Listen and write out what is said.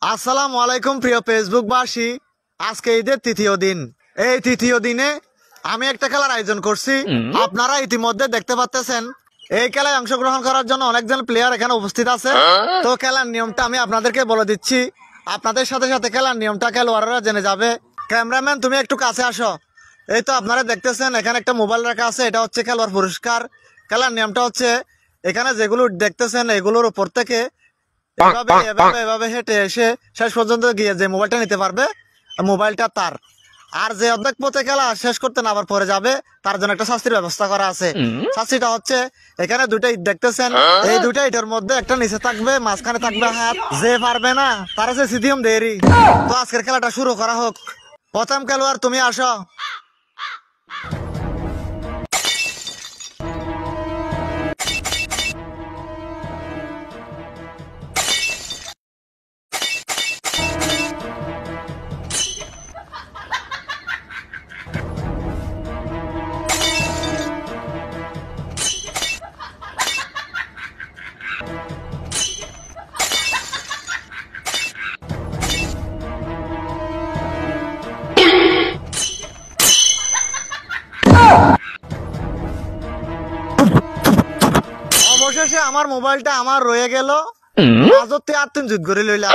আসসালামু আলাইকুম প্রিয় ফেসবুকবাসী। আজকে ঈদের তৃতীয় দিন। এই তৃতীয় দিনে আমি একটা খেলার আয়োজন করছি। আপনারা ইতিমধ্যে দেখতে পাচ্ছেন এই খেলায় অংশগ্রহণ করার জন্য অনেকজন প্লেয়ার এখানে উপস্থিত আছে। তো খেলার নিয়মটা আমি আপনাদেরকে বলে দিচ্ছি, আপনাদের সাথে সাথে খেলার নিয়মটা খেলোয়াড়রা জেনে যাবে। ক্যামেরাম্যান তুমি একটু কাছে আসো। এই তো আপনারা দেখতেছেন এখানে একটা মোবাইল রাখা আছে, এটা হচ্ছে খেলোয়াড় পুরস্কার। খেলার নিয়মটা হচ্ছে এখানে যেগুলো দেখতেছেন এগুলোর উপর থেকে এভাবে এভাবে এভাবে হেঁটে এসে শেষ পর্যন্ত গিয়ে যে মোবাইলটা নিতে পারবে মোবাইলটা তার। আর যে অর্ধেক পথে খেলা শেষ করতে না আবার পরে যাবে তার জন্য একটা শাস্তির ব্যবস্থা করা আছে। শাস্তিটা হচ্ছে এখানে দুটা ইট দেখতেছেন, এই দুটা ইটের মধ্যে একটা নিচে থাকবে, মাঝখানে থাকবে হাত। যে পারবে না তার আছে সিডিয়াম দেরি। তো আজকের খেলাটা শুরু করা হোক। প্রথম খেলোয়াড় তুমি আসো। অবশেষে আমার মোবাইলটা আমার রয়ে গেল। আজতে আর তুমি যুদ্ধ করে লইলা।